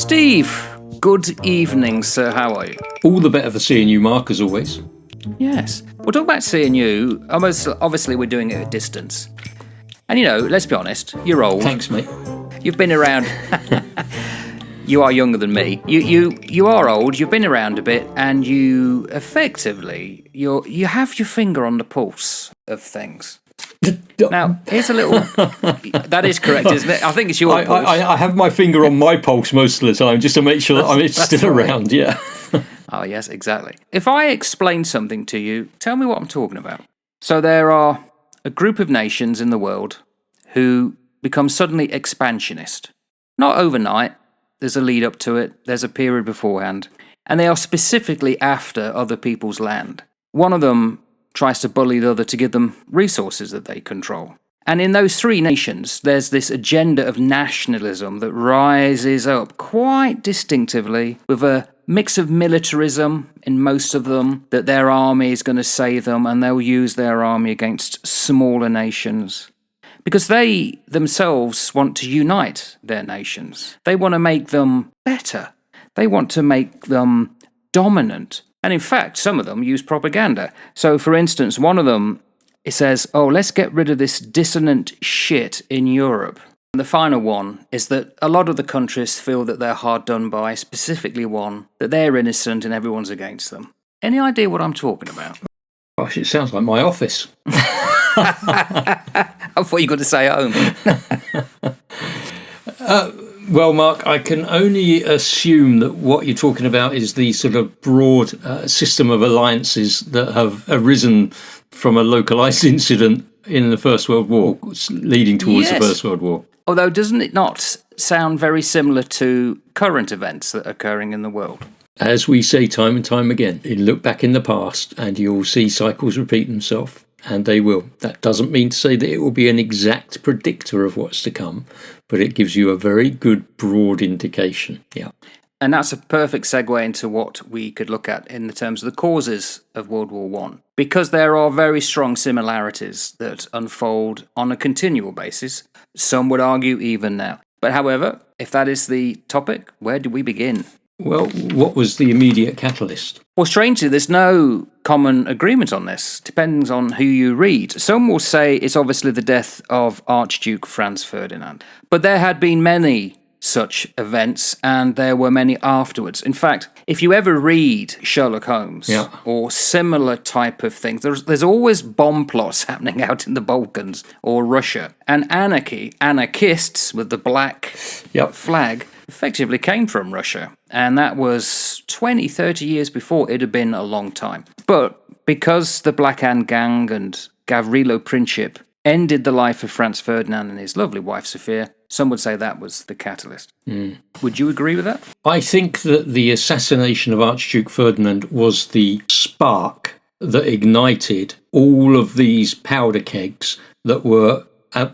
Steve, good evening, sir. How are you? All the better for seeing you, Mark, as always. Yes. We'll talk about seeing you. Obviously, we're doing it at a distance. And, let's be honest, you're old. Thanks, mate. You've been around. You are younger than me. You are old, you've been around a bit, and you effectively, you have your finger on the pulse of things. Now, here's a little... That is correct, isn't it? I think it's your pulse. I have my finger on my pulse most of the time, just to make sure that I'm still around, yeah. Oh, yes, exactly. If I explain something to you, tell me what I'm talking about. So there are a group of nations in the world who become suddenly expansionist. Not overnight. There's a lead up to it. There's a period beforehand. And they are specifically after other people's land. One of them tries to bully the other to give them resources that they control. And in those three nations, there's this agenda of nationalism that rises up quite distinctively with a mix of militarism in most of them, that their army is going to save them and they'll use their army against smaller nations. Because they themselves want to unite their nations. They want to make them better. They want to make them dominant. And in fact, some of them use propaganda. So, for instance, one of them, it says, let's get rid of this dissonant shit in Europe. And the final one is that a lot of the countries feel that they're hard done by, specifically one, that they're innocent and everyone's against them. Any idea what I'm talking about? Gosh, it sounds like my office. I thought you were going to say home. Well, Mark, I can only assume that what you're talking about is the sort of broad system of alliances that have arisen from a localised incident in the First World War, leading towards the First World War. Although, doesn't it not sound very similar to current events that are occurring in the world? As we say time and time again, you look back in the past and you'll see cycles repeat themselves, and they will. That doesn't mean to say that it will be an exact predictor of what's to come, but it gives you a very good broad indication. Yeah. And that's a perfect segue into what we could look at in the terms of the causes of World War I. Because there are very strong similarities that unfold on a continual basis. Some would argue even now. But however, if that is the topic, where do we begin? Well, what was the immediate catalyst? Well, strangely, there's no common agreement on this. Depends on who you read. Some will say it's obviously the death of Archduke Franz Ferdinand. But there had been many such events, and there were many afterwards. In fact, if you ever read Sherlock Holmes or similar type of things, there's always bomb plots happening out in the Balkans or Russia. And anarchists with the black flag, effectively came from Russia. And that was 20, 30 years before. It had been a long time. But because the Black Hand Gang and Gavrilo Princip ended the life of Franz Ferdinand and his lovely wife Sophia, some would say that was the catalyst. Would you agree with that? I think that the assassination of Archduke Ferdinand was the spark that ignited all of these powder kegs that were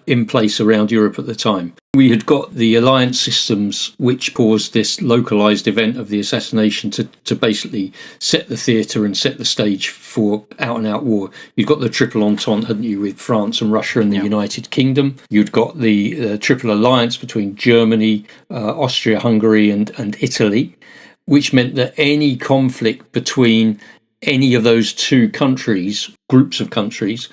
in place around Europe at the time. We had got the alliance systems which caused this localised event of the assassination to basically set the theatre and set the stage for out-and-out war. You'd got the Triple Entente, hadn't you, with France and Russia and the United Kingdom. You'd got the Triple Alliance between Germany, Austria, Hungary and Italy, which meant that any conflict between any of those two countries, groups of countries,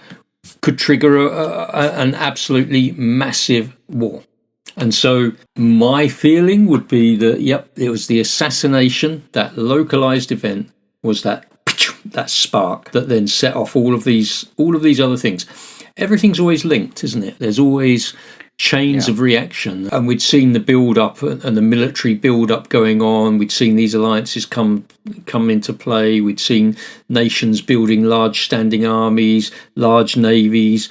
could trigger an absolutely massive war. And so my feeling would be that, it was the assassination, that localized event was that spark that then set off all of these other things. Everything's always linked, isn't it? There's always chains of reaction, and we'd seen the build-up and the military build-up going on. We'd seen these alliances come into play. We'd seen nations building large standing armies, large navies,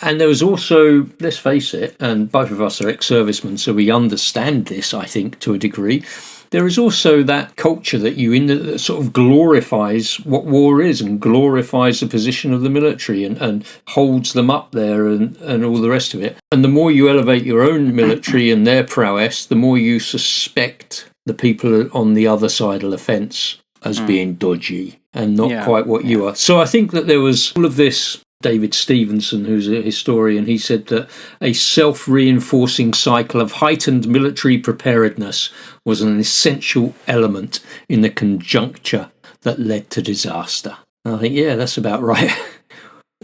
and there was also, let's face it, and both of us are ex-servicemen, so we understand this, I think, to a degree. There is also that culture that sort of glorifies what war is and glorifies the position of the military and holds them up there and all the rest of it. And the more you elevate your own military and their prowess, the more you suspect the people on the other side of the fence as being dodgy and not quite what you are. So I think that there was all of this David Stevenson, who's a historian. He said that a self-reinforcing cycle of heightened military preparedness was an essential element in the conjuncture that led to disaster. And I think, yeah, that's about right.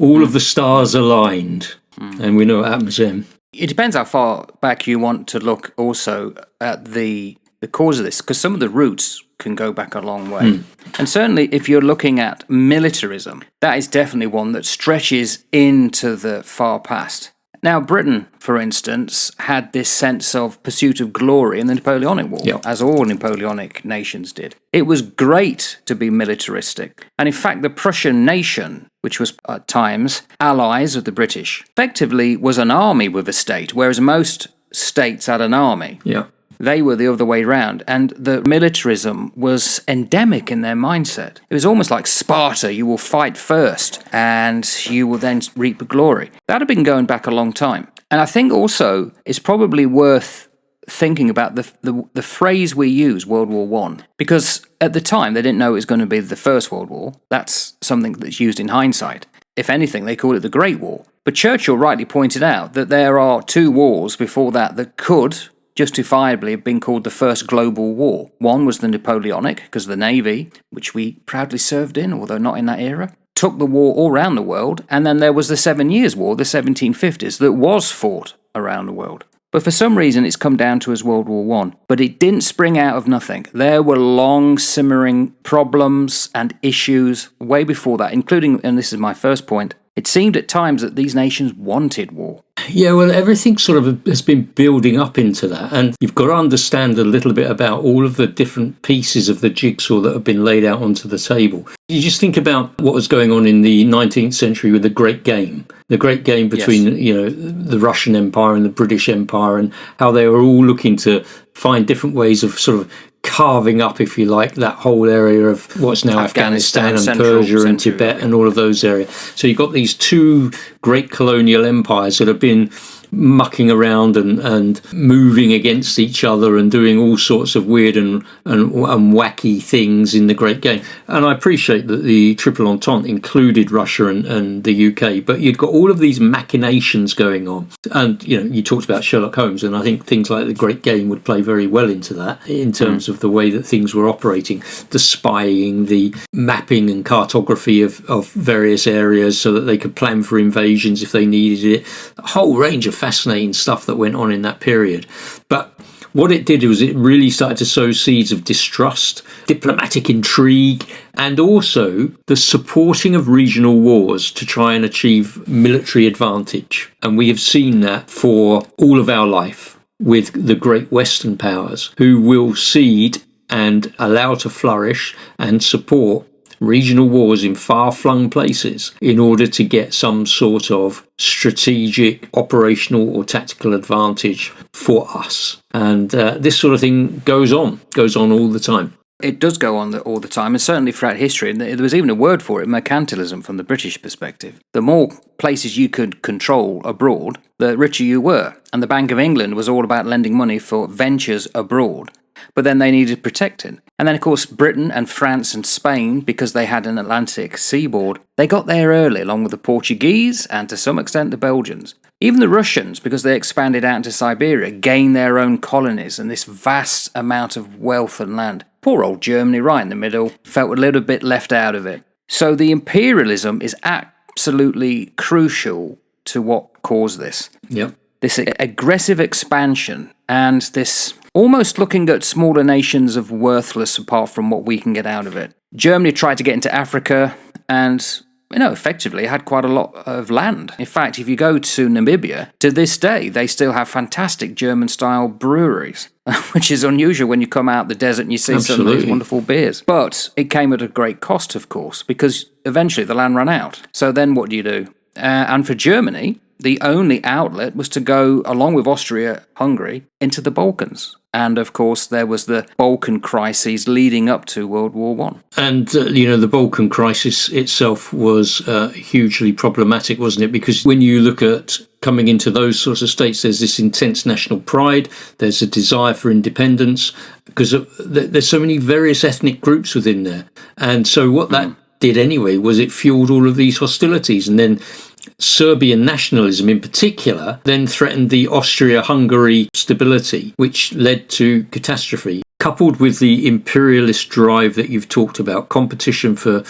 All of the stars aligned, and we know what happens then. It depends how far back you want to look also at the cause of this, because some of the roots can go back a long way. And certainly if you're looking at militarism, that is definitely one that stretches into the far past. Now, Britain, for instance, had this sense of pursuit of glory in the Napoleonic War, as all Napoleonic nations did. It was great to be militaristic. And in fact, the Prussian nation, which was at times allies of the British, effectively was an army with a state, whereas most states had an army. Yeah. They were the other way round, and the militarism was endemic in their mindset. It was almost like Sparta: you will fight first, and you will then reap glory. That had been going back a long time. And I think also it's probably worth thinking about the phrase we use, World War One, because at the time they didn't know it was going to be the First World War. That's something that's used in hindsight. If anything, they call it the Great War. But Churchill rightly pointed out that there are two wars before that could justifiably have been called the First Global War. One was the Napoleonic, because the Navy, which we proudly served in, although not in that era, took the war all around the world. And then there was the 7 Years' War, the 1750s, that was fought around the world. But for some reason, it's come down to as World War One. But it didn't spring out of nothing. There were long simmering problems and issues way before that, including, and this is my first point, it seemed at times that these nations wanted war. Yeah, well, everything sort of has been building up into that. And you've got to understand a little bit about all of the different pieces of the jigsaw that have been laid out onto the table. You just think about what was going on in the 19th century with the Great Game. The Great Game between, the Russian Empire and the British Empire, and how they were all looking to find different ways of sort of carving up, if you like, that whole area of what's now Afghanistan and Persia and Tibet and all of those areas. So you've got these two great colonial empires that have been mucking around and moving against each other and doing all sorts of weird and wacky things in the Great Game. And I appreciate that the Triple Entente included Russia and the UK, but you'd got all of these machinations going on. And, you talked about Sherlock Holmes, and I think things like the Great Game would play very well into that in terms of the way that things were operating, the spying, the mapping and cartography of various areas so that they could plan for invasions if they needed it. A whole range of fascinating stuff that went on in that period. But what it did was it really started to sow seeds of distrust, diplomatic intrigue, and also the supporting of regional wars to try and achieve military advantage. And we have seen that for all of our life with the great Western powers, who will cede and allow to flourish and support regional wars in far-flung places in order to get some sort of strategic, operational or tactical advantage for us. And this sort of thing goes on all the time. It does go on all the time, and certainly throughout history. And there was even a word for it, mercantilism, from the British perspective. The more places you could control abroad, the richer you were. And the Bank of England was all about lending money for ventures abroad. But then they needed protecting. And then, of course, Britain and France and Spain, because they had an Atlantic seaboard, they got there early, along with the Portuguese and, to some extent, the Belgians. Even the Russians, because they expanded out into Siberia, gained their own colonies and this vast amount of wealth and land. Poor old Germany, right in the middle, felt a little bit left out of it. So the imperialism is absolutely crucial to what caused this. Yep. This aggressive expansion and this almost looking at smaller nations of worthless apart from what we can get out of it. Germany tried to get into Africa and, effectively had quite a lot of land. In fact, if you go to Namibia, to this day, they still have fantastic German-style breweries, which is unusual when you come out the desert and you see some of those wonderful beers. But it came at a great cost, of course, because eventually the land ran out. So then what do you do? And for Germany, the only outlet was to go, along with Austria-Hungary, into the Balkans. And, of course, there was the Balkan crises leading up to World War One. And, the Balkan crisis itself was hugely problematic, wasn't it? Because when you look at coming into those sorts of states, there's this intense national pride, there's a desire for independence, because there's so many various ethnic groups within there. And so what that did anyway was it fueled all of these hostilities. And then Serbian nationalism in particular then threatened the Austria-Hungary stability, which led to catastrophe. Coupled with the imperialist drive that you've talked about, competition for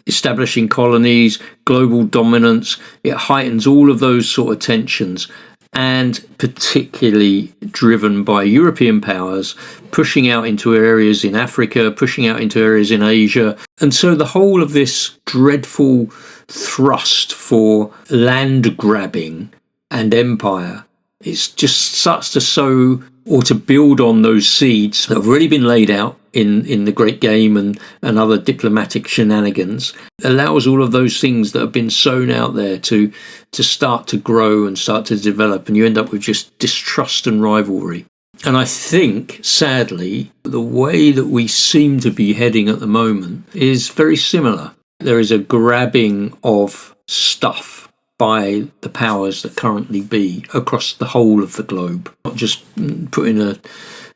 establishing colonies, global dominance, it heightens all of those sort of tensions, and particularly driven by European powers pushing out into areas in Africa, pushing out into areas in Asia. And so the whole of this dreadful thrust for land grabbing and empire, it's just starts to sow or to build on those seeds that have already been laid out in the Great Game and other diplomatic shenanigans, allows all of those things that have been sown out there to start to grow and start to develop, and you end up with just distrust and rivalry. And I think, sadly, the way that we seem to be heading at the moment is very similar. There is a grabbing of stuff by the powers that currently be across the whole of the globe, not just putting a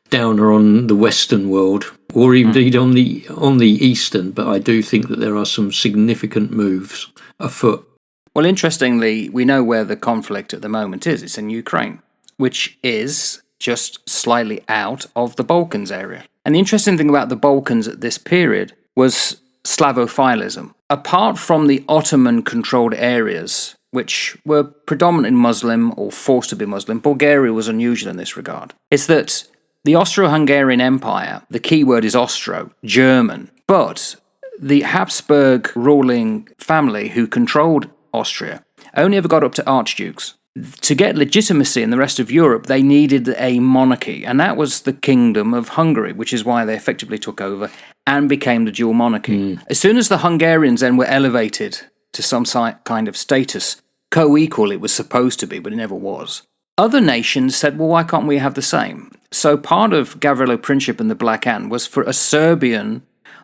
downer on the Western world or indeed on the Eastern, but I do think that there are some significant moves afoot. Well, interestingly, we know where the conflict at the moment is. It's in Ukraine, which is just slightly out of the Balkans area. And the interesting thing about the Balkans at this period was Slavophilism. Apart from the Ottoman-controlled areas, which were predominantly Muslim or forced to be Muslim, Bulgaria was unusual in this regard. It's that the Austro-Hungarian Empire, the key word is Austro, German, but the Habsburg ruling family who controlled Austria only ever got up to archdukes. To get legitimacy in the rest of Europe, they needed a monarchy, and that was the Kingdom of Hungary, which is why they effectively took over and became the dual monarchy. As soon as the Hungarians then were elevated to some kind of status, co-equal it was supposed to be, but it never was, other nations said, well, why can't we have the same? So part of Gavrilo Princip and the Black Hand was for a Serbian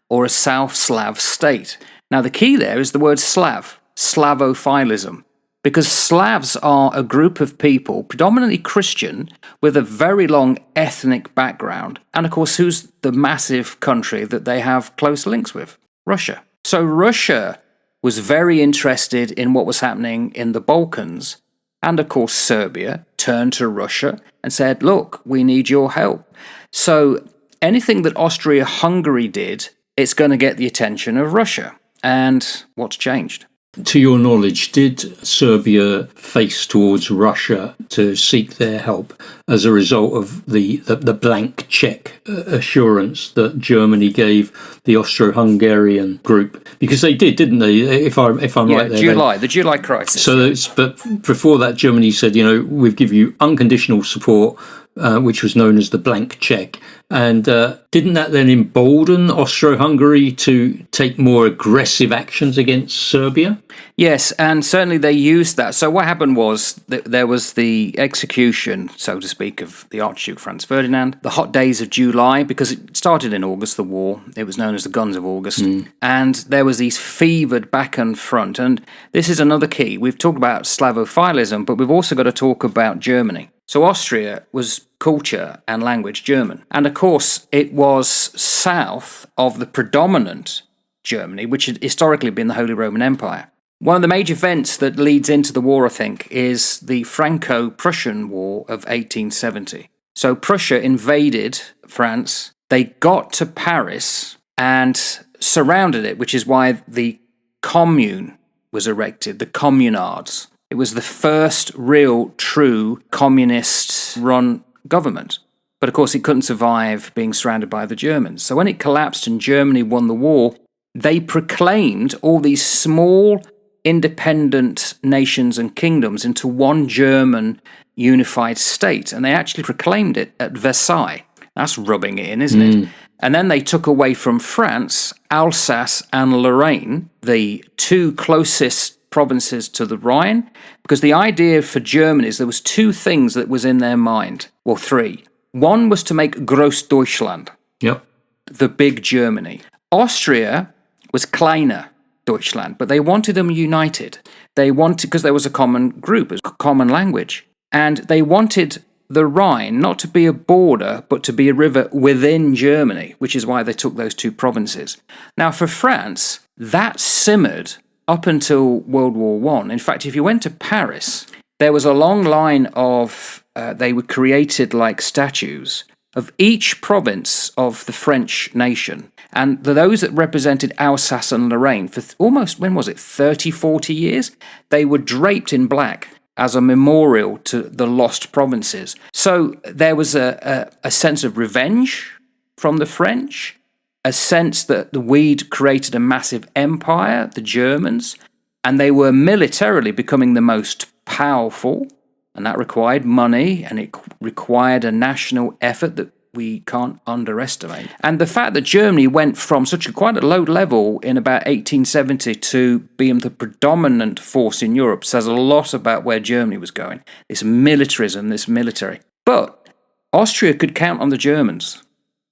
or a South Slav state. Now the key there is the word Slav, Slavophilism, because Slavs are a group of people, predominantly Christian, with a very long ethnic background, and of course who's the massive country that they have close links with? Russia. So Russia was very interested in what was happening in the Balkans, and of course Serbia turned to Russia and said, look, we need your help. So anything that Austria-Hungary did, it's going to get the attention of Russia. And what's changed? To your knowledge, did Serbia face towards Russia to seek their help as a result of the blank check assurance that Germany gave the Austro-Hungarian group? Because they did, didn't they? If I'm right there. The July crisis. So, but before that, Germany said, we've given you unconditional support, which was known as the blank check. And didn't that then embolden Austro-Hungary to take more aggressive actions against Serbia? Yes, and certainly they used that. So what happened was that there was the execution, so to speak, of the Archduke Franz Ferdinand, the hot days of July, because it started in August, the war. It was known as the Guns of August. And there was these fevered back and front. And this is another key. We've talked about Slavophilism, but we've also got to talk about Germany. So Austria was culture and language German. And of course, it was south of the predominant Germany, which had historically been the Holy Roman Empire. One of the major events that leads into the war, I think, is the Franco-Prussian War of 1870. So Prussia invaded France. They got to Paris and surrounded it, which is why the Commune was erected, the Communards. It was the first real, true communist-run government. But of course, it couldn't survive being surrounded by the Germans. So when it collapsed and Germany won the war, they proclaimed all these small, independent nations and kingdoms into one German unified state. And they actually proclaimed it at Versailles. That's rubbing it in, isn't it? And then they took away from France, Alsace and Lorraine, the two closest provinces to the Rhine, because the idea for Germany is there was two things that was in their mind. Well, three. One was to make Großdeutschland, the big Germany. Austria was Kleiner Deutschland, but they wanted them united. They wanted, because there was a common group, a common language, and they wanted the Rhine not to be a border, but to be a river within Germany, which is why they took those two provinces. Now, for France, that simmered up until World War One. In fact, if you went to Paris, there was a long line of, they were created like statues of each province of the French nation. And those that represented Alsace and Lorraine for almost, when was it, 30, 40 years, they were draped in black as a memorial to the lost provinces. So there was a sense of revenge from the French, a sense that we'd created a massive empire, the Germans, and they were militarily becoming the most powerful, and that required money, and it required a national effort that we can't underestimate. And the fact that Germany went from quite a low level in about 1870 to being the predominant force in Europe says a lot about where Germany was going. This militarism, this military. But Austria could count on the Germans.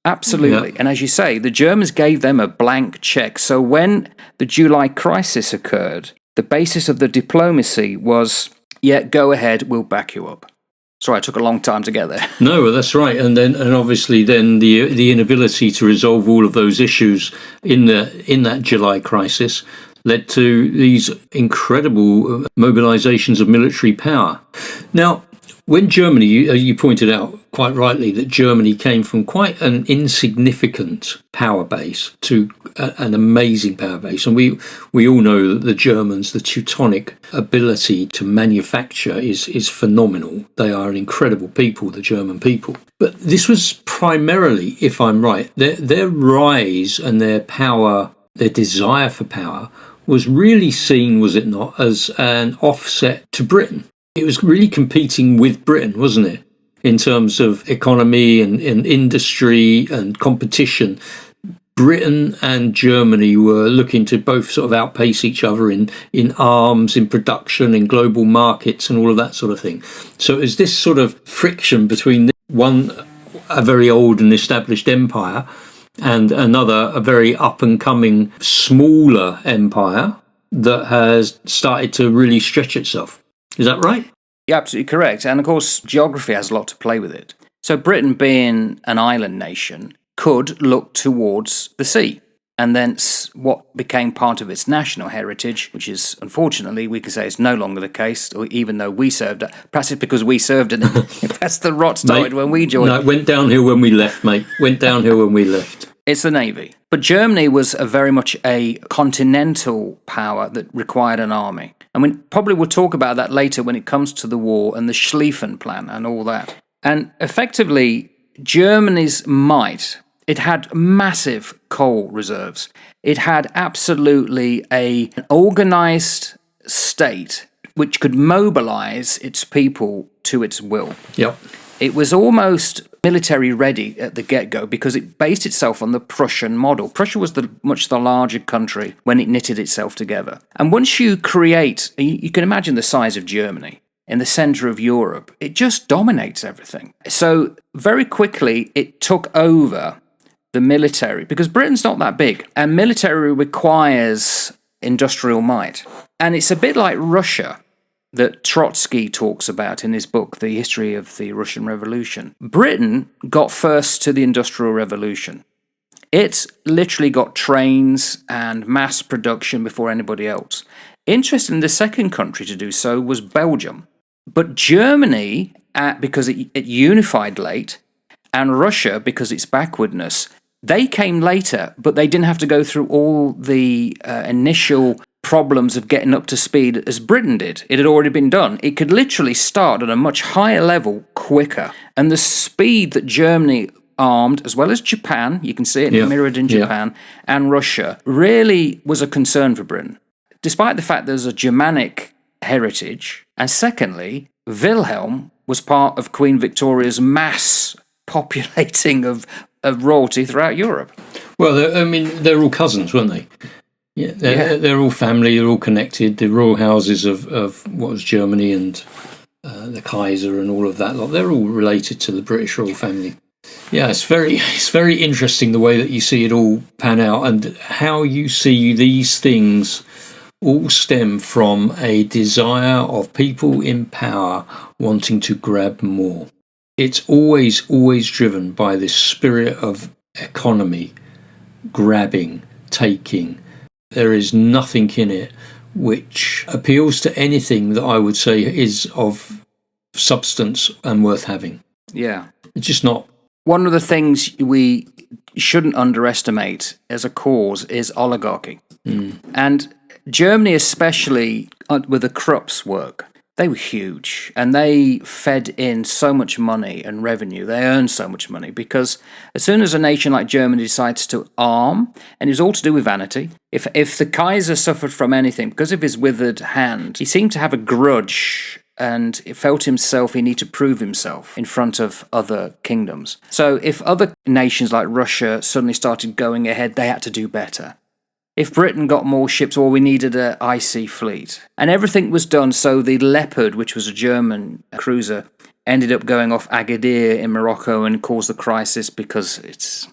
Absolutely. Yeah. And as you say, the Germans gave them a blank check. So when the July crisis occurred, the basis of the diplomacy was, yeah, go ahead, we'll back you up. Sorry, it took a long time to get there. No, that's right. And obviously then the inability to resolve all of those issues in that July crisis led to these incredible mobilizations of military power. Now, when Germany, you pointed out quite rightly that Germany came from quite an insignificant power base to an amazing power base. And we all know that the Germans, the Teutonic ability to manufacture is phenomenal. They are an incredible people, the German people. But this was primarily, if I'm right, their rise and their power, their desire for power was really seen, was it not, as an offset to Britain. It was really competing with Britain, wasn't it? In terms of economy and industry and competition. Britain and Germany were looking to both sort of outpace each other in arms, in production, in global markets and all of that sort of thing. So it's this sort of friction between a very old and established empire and another, a very up-and-coming, smaller empire that has started to really stretch itself. Is that right? You're absolutely correct. And of course, geography has a lot to play with it. So Britain, being an island nation, could look towards the sea. And thence what became part of its national heritage, which is, unfortunately, we can say is no longer the case, or even though we served it. Perhaps it's because we served it. That's the rot started when we joined. No, it went downhill when we left, mate. Went downhill when we left. It's the Navy. But Germany was very much a continental power that required an army. And we probably will talk about that later when it comes to the war and the Schlieffen Plan and all that. And effectively, Germany's might, it had massive coal reserves. It had absolutely an organised state which could mobilise its people to its will. Yep. It was almost military ready at the get-go because it based itself on the Prussian model. Prussia was much the larger country when it knitted itself together. And once you create, you can imagine the size of Germany in the centre of Europe, it just dominates everything. So very quickly it took over the military because Britain's not that big and military requires industrial might. And it's a bit like Russia that Trotsky talks about in his book, The History of the Russian Revolution. Britain got first to the Industrial Revolution. It literally got trains and mass production before anybody else. Interestingly, the second country to do so was Belgium. But Germany, because it unified late, and Russia, because its backwardness, they came later, but they didn't have to go through all the initial problems of getting up to speed as Britain did. It had already been done. It could literally start at a much higher level quicker. And the speed that Germany armed, as well as Japan, you can see it mirrored in Japan, and Russia, really was a concern for Britain. Despite the fact there's a Germanic heritage, and secondly, Wilhelm was part of Queen Victoria's mass populating of royalty throughout Europe. Well, they're all cousins, weren't they? Yeah, they're all family, they're all connected. The royal houses of what was Germany and the Kaiser and all of that lot, they're all related to the British royal family. Yeah, it's very interesting the way that you see it all pan out and how you see these things all stem from a desire of people in power wanting to grab more. It's always driven by this spirit of economy, grabbing, taking. There is nothing in it which appeals to anything that I would say is of substance and worth having. Yeah. It's just not. One of the things we shouldn't underestimate as a cause is oligarchy. And Germany, especially with the Krupp's work, they were huge and they fed in so much money and revenue. They earned so much money because as soon as a nation like Germany decides to arm, and it was all to do with vanity, if the Kaiser suffered from anything because of his withered hand, he seemed to have a grudge and it felt himself he needed to prove himself in front of other kingdoms. So if other nations like Russia suddenly started going ahead, they had to do better. If Britain got more ships, well, we needed an IC fleet. And everything was done so the Leopard, which was a German cruiser, ended up going off Agadir in Morocco and caused the crisis because it's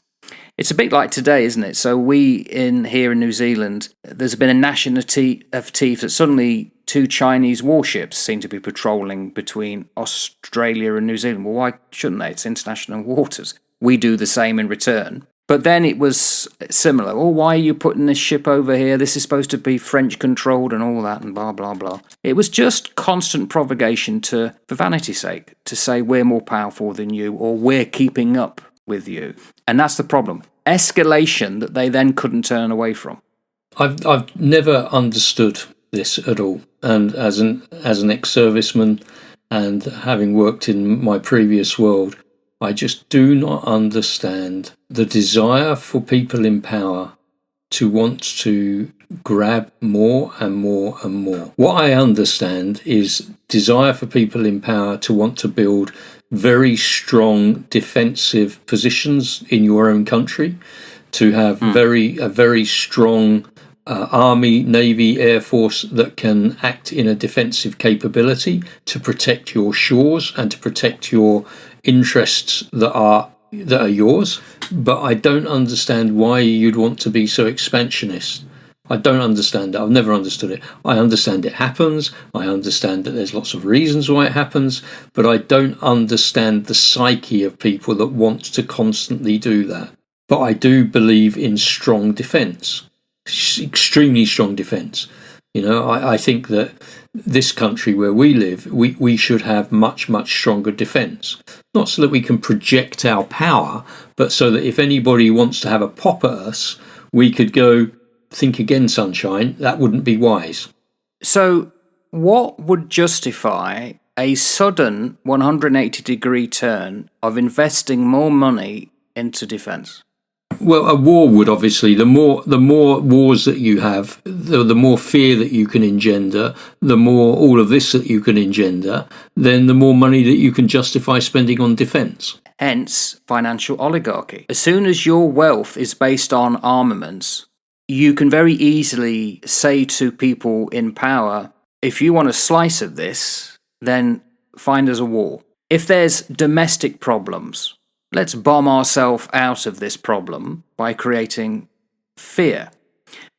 a bit like today, isn't it? So here in New Zealand, there's been a gnashing of teeth that suddenly 2 Chinese warships seem to be patrolling between Australia and New Zealand. Well, why shouldn't they? It's international waters. We do the same in return. But then it was similar. Oh, why are you putting this ship over here? This is supposed to be French-controlled and all that and blah, blah, blah. It was just constant provocation for vanity's sake, to say we're more powerful than you or we're keeping up with you. And that's the problem. Escalation that they then couldn't turn away from. I've never understood this at all. And as an ex-serviceman and having worked in my previous world, I just do not understand the desire for people in power to want to grab more and more and more. What I understand is desire for people in power to want to build very strong defensive positions in your own country, to have a very strong army, navy, air force that can act in a defensive capability to protect your shores and to protect your interests that are yours. But I don't understand why you'd want to be so expansionist. I don't understand it. I've never understood it. I understand it happens. I understand that there's lots of reasons why it happens, but I don't understand the psyche of people that want to constantly do that. But I do believe in strong defence, extremely strong defence. You know, I think that this country where we live, we should have much, much stronger defence. Not so that we can project our power, but so that if anybody wants to have a pop at us, we could go, think again, sunshine. That wouldn't be wise. So what would justify a sudden 180-degree turn of investing more money into defence? Well, a war would obviously, the more wars that you have, the more fear that you can engender, the more all of this that you can engender, then the more money that you can justify spending on defence. Hence, financial oligarchy. As soon as your wealth is based on armaments, you can very easily say to people in power, if you want a slice of this, then find us a war. If there's domestic problems, let's bomb ourselves out of this problem by creating fear.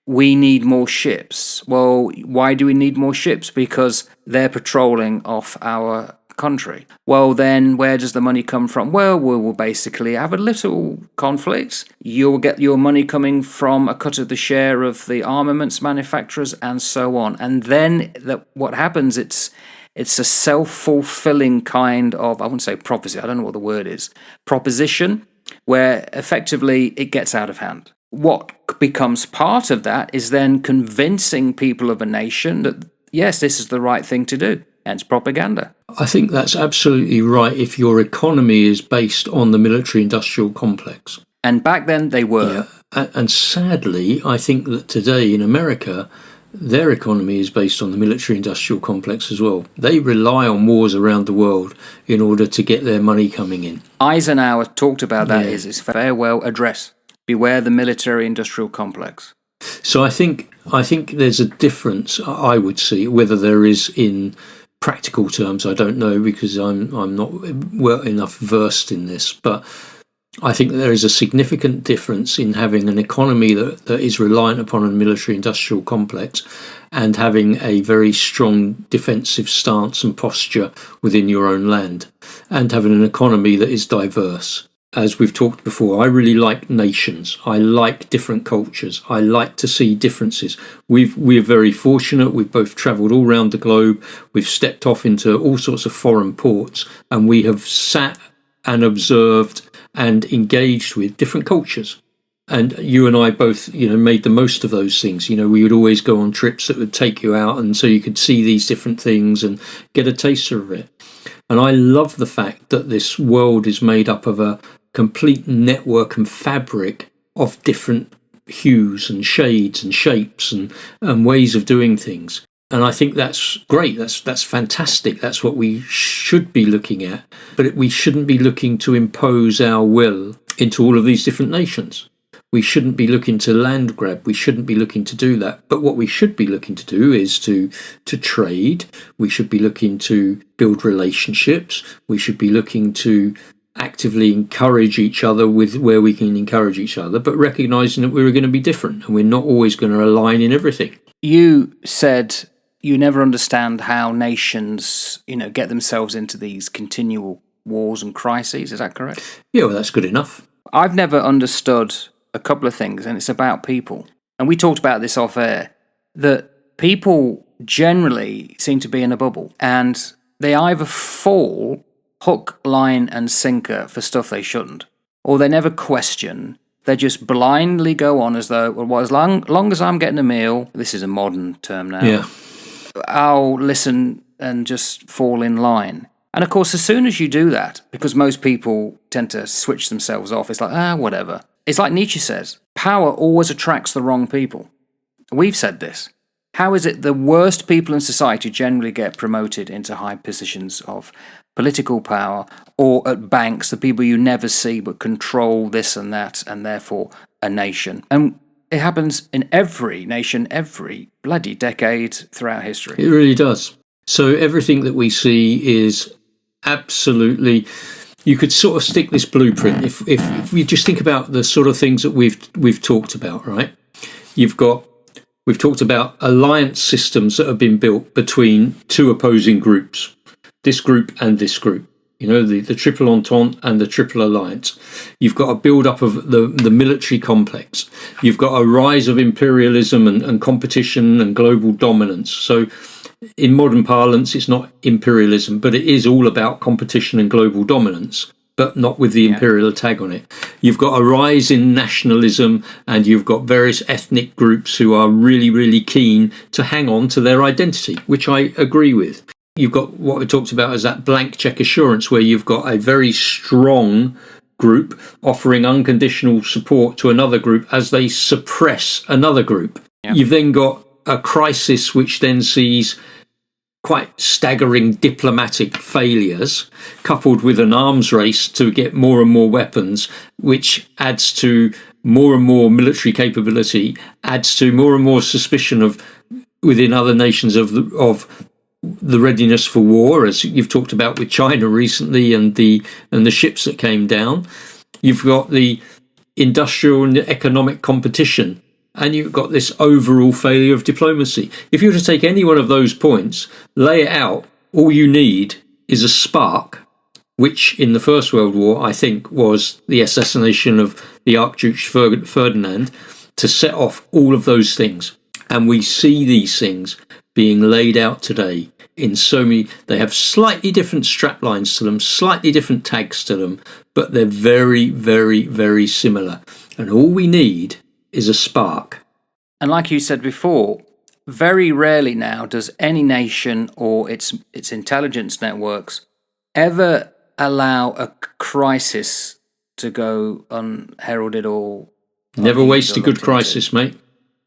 We need more ships. Well, why do we need more ships? Because they're patrolling off our country. Well, then where does the money come from? Well, we will basically have a little conflict. You'll get your money coming from a cut of the share of the armaments manufacturers and so on. And then what happens, it's a self-fulfilling kind of, I wouldn't say prophecy, I don't know what the word is, proposition, where effectively it gets out of hand. What becomes part of that is then convincing people of a nation that, yes, this is the right thing to do. Hence propaganda. I think that's absolutely right if your economy is based on the military-industrial complex. And back then they were. Yeah. And sadly, I think that today in America, their economy is based on the military-industrial complex as well. They rely on wars around the world in order to get their money coming in. Eisenhower talked about that in his farewell address. Beware the military-industrial complex. So I think there's a difference, I would see, whether there is in practical terms, I don't know, because I'm not well enough versed in this, but I think there is a significant difference in having an economy that is reliant upon a military-industrial complex and having a very strong defensive stance and posture within your own land, and having an economy that is diverse. as we've talked before, I really like nations. I like different cultures. I like to see differences. We're very fortunate. We've both travelled all around the globe. We've stepped off into all sorts of foreign ports, and we have sat and observed and engaged with different cultures. And you and I both, made the most of those things. We would always go on trips that would take you out, and so you could see these different things and get a taster of it. And I love the fact that this world is made up of a complete network and fabric of different hues and shades and shapes and ways of doing things. And I think that's great. That's fantastic. That's what we should be looking at. But we shouldn't be looking to impose our will into all of these different nations. We shouldn't be looking to land grab. We shouldn't be looking to do that. But what we should be looking to do is to trade. We should be looking to build relationships. We should be looking to actively encourage each other with where we can encourage each other, but recognizing that we're going to be different and we're not always going to align in everything. You said you never understand how nations, get themselves into these continual wars and crises. Is that correct? Yeah, well, that's good enough. I've never understood a couple of things, and it's about people. And we talked about this off air, that people generally seem to be in a bubble, and they either fall hook, line, and sinker for stuff they shouldn't, or they never question. They just blindly go on as though, well, as long as I'm getting a meal, this is a modern term now, yeah, I'll listen and just fall in line. And of course, as soon as you do that, because most people tend to switch themselves off, it's like, whatever. It's like Nietzsche says, power always attracts the wrong people. We've said this. How is it the worst people in society generally get promoted into high positions of political power, or at banks, the people you never see but control this and that, and therefore a nation? And it happens in every nation, every bloody decade throughout history. It really does. So everything that we see is absolutely... You could sort of stick this blueprint if we just think about the sort of things that we've talked about, right? We've talked about alliance systems that have been built between two opposing groups, this group and this group. The Triple Entente and the Triple Alliance. You've got a build-up of the military complex. You've got a rise of imperialism and competition and global dominance. So in modern parlance, it's not imperialism, but it is all about competition and global dominance, but not with the imperial tag on it. You've got a rise in nationalism, and you've got various ethnic groups who are really, really keen to hang on to their identity, which I agree with. You've got what we talked about as that blank check assurance, where you've got a very strong group offering unconditional support to another group as they suppress another group. Yeah. You've then got a crisis which then sees quite staggering diplomatic failures, coupled with an arms race to get more and more weapons, which adds to more and more military capability, adds to more and more suspicion of within other nations of the readiness for war, as you've talked about with China recently, and the ships that came down. You've got the industrial and economic competition, and you've got this overall failure of diplomacy. If you were to take any one of those points, lay it out, all you need is a spark, which in the First World War, I think, was the assassination of the Archduke Ferdinand, to set off all of those things. And we see these things being laid out today in so many. They have slightly different strap lines to them, slightly different tags to them, but they're very, very, very similar. And all we need is a spark. And like you said before, very rarely now does any nation or its intelligence networks ever allow a crisis to go unheralded or... Never waste a good crisis, mate.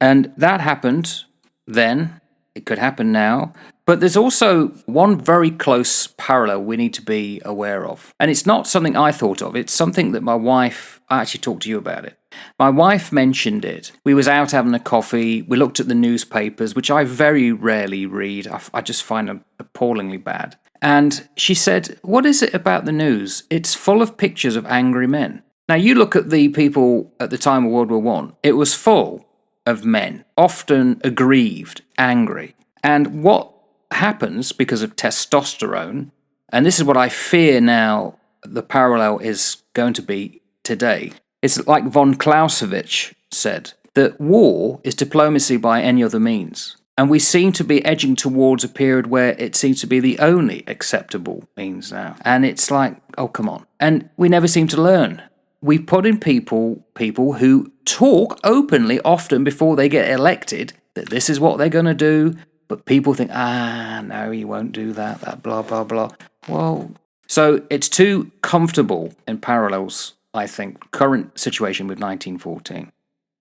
And that happened then. It could happen now. But there's also one very close parallel we need to be aware of. And it's not something I thought of. It's something that my wife... I actually talked to you about it. My wife mentioned it. We was out having a coffee. We looked at the newspapers, which I very rarely read. I just find them appallingly bad. And she said, what is it about the news? It's full of pictures of angry men. Now, you look at the people at the time of World War I. It was full of men, often aggrieved, angry. And what happens because of testosterone, and this is what I fear now the parallel is going to be today. It's like von Clausewitz said, that war is diplomacy by any other means. And we seem to be edging towards a period where it seems to be the only acceptable means now. And it's like, oh, come on. And we never seem to learn. We put in people who talk openly often before they get elected that this is what they're going to do. But people think, no, he won't do that blah, blah, blah. Well, so it's too comfortable in parallels, I think, current situation with 1914.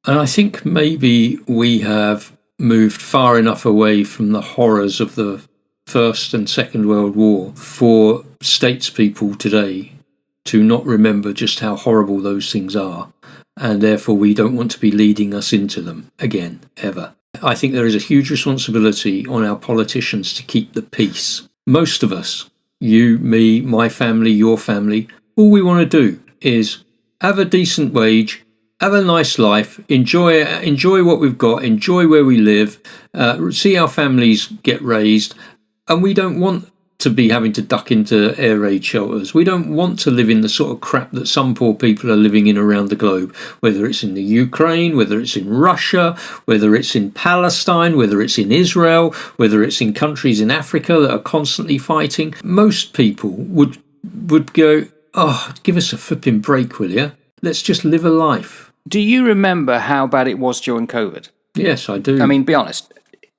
And I think maybe we have moved far enough away from the horrors of the First and Second World War for statespeople today to not remember just how horrible those things are, and therefore we don't want to be leading us into them again, ever. I think there is a huge responsibility on our politicians to keep the peace. Most of us, you, me, my family, your family, all we want to do is have a decent wage, have a nice life, enjoy what we've got, enjoy where we live, see our families get raised, and we don't want to be having to duck into air raid shelters. We don't want to live in the sort of crap that some poor people are living in around the globe, whether it's in the Ukraine, whether it's in Russia, whether it's in Palestine, whether it's in Israel, whether it's in countries in Africa that are constantly fighting. Most people would go, oh, give us a flipping break, will you? Let's just live a life. Do you remember how bad it was during COVID? Yes, I do. I mean, be honest.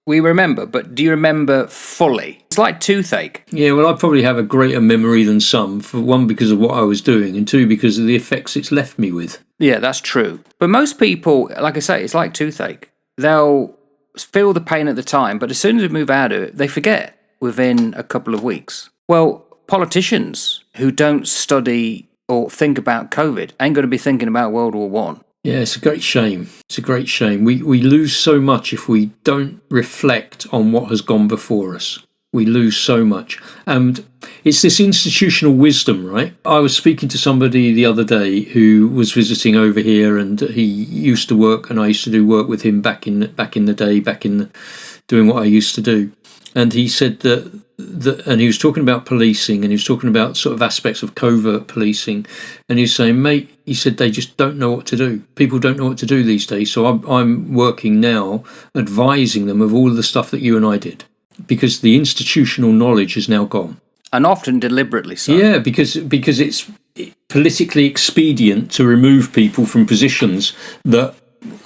We remember, but do you remember fully? It's like toothache. Yeah, well, I probably have a greater memory than some, for one, because of what I was doing, and two, because of the effects it's left me with. Yeah, that's true. But most people, like I say, it's like toothache. They'll feel the pain at the time, but as soon as they move out of it, they forget within a couple of weeks. Well, politicians who don't study or think about COVID ain't going to be thinking about World War One. Yeah, it's a great shame. It's a great shame. We lose so much if we don't reflect on what has gone before us. We lose so much. And it's this institutional wisdom, right? I was speaking to somebody the other day who was visiting over here, and he used to work, and I used to do work with him back in the day, doing what I used to do. And he said that and he was talking about policing, and he was talking about sort of aspects of covert policing, and he was saying, mate, he said they just don't know what to do. People don't know what to do these days. So I'm working now advising them of all of the stuff that you and I did, because the institutional knowledge is now gone. And often deliberately so. Yeah, because it's politically expedient to remove people from positions that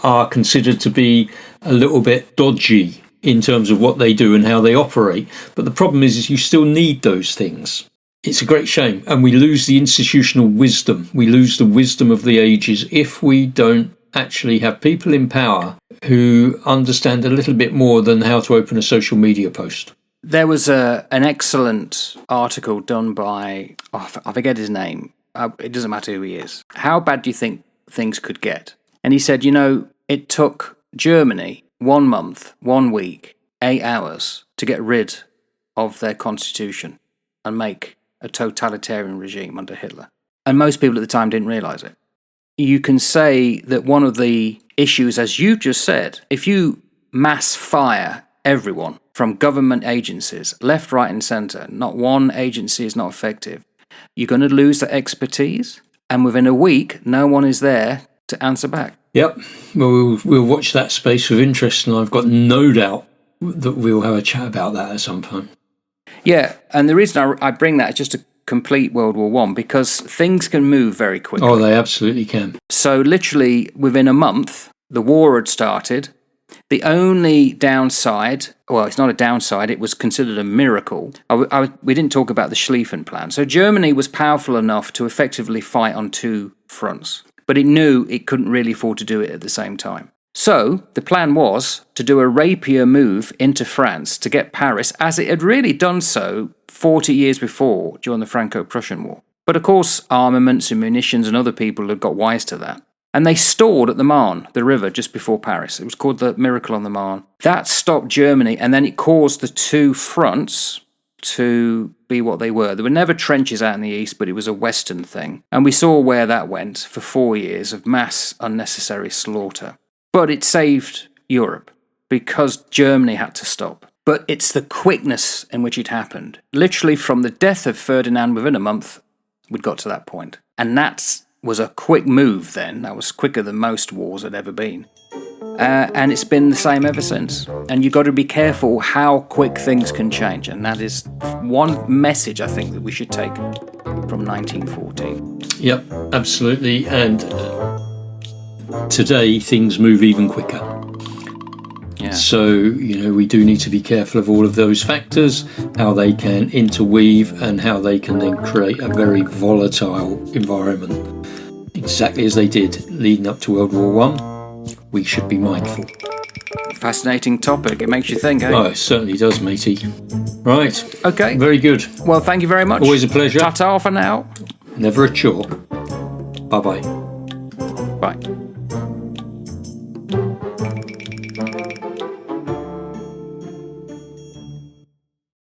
are considered to be a little bit dodgy in terms of what they do and how they operate. But the problem is you still need those things. It's a great shame. And we lose the institutional wisdom. We lose the wisdom of the ages if we don't actually have people in power who understand a little bit more than how to open a social media post. There was an excellent article done by, I forget his name. It doesn't matter who he is. How bad do you think things could get? And he said, it took Germany 1 month, 1 week, 8 hours to get rid of their constitution and make a totalitarian regime under Hitler. And most people at the time didn't realise it. You can say that one of the issues, as you just said, if you mass fire everyone from government agencies, left, right and centre, not one agency is not effective, you're going to lose the expertise, and within a week, no one is there to answer back. Yep, well, we'll watch that space with interest, and I've got no doubt that we'll have a chat about that at some point. Yeah, and the reason I bring that is just to complete World War One, because things can move very quickly. Oh, they absolutely can. So literally within a month, the war had started. The only downside, well, it's not a downside, it was considered a miracle. We didn't talk about the Schlieffen Plan. So Germany was powerful enough to effectively fight on 2 fronts, but it knew it couldn't really afford to do it at the same time. So the plan was to do a rapier move into France to get Paris, as it had really done so 40 years before during the Franco-Prussian War. But of course, armaments and munitions and other people had got wise to that. And they stored at the Marne, the river just before Paris. It was called the Miracle on the Marne. That stopped Germany, and then it caused the 2 fronts to be what they were. There were never trenches out in the east, but it was a western thing. And we saw where that went for 4 years of mass unnecessary slaughter. But it saved Europe because Germany had to stop. But it's the quickness in which it happened. Literally from the death of Ferdinand within a month, we'd got to that point. And that was a quick move then. That was quicker than most wars had ever been. And it's been the same ever since. And you've got to be careful how quick things can change. And that is one message I think that we should take from 1914. Yep, absolutely. And today things move even quicker. Yeah. So, we do need to be careful of all of those factors, how they can interweave and how they can then create a very volatile environment. Exactly as they did leading up to World War I. We should be mindful. Fascinating topic. It makes you think, eh? Oh, it certainly does, matey. Right. Okay. Very good. Well, thank you very much. Always a pleasure. Ta-ta for now. Never a chore. Bye-bye. Bye.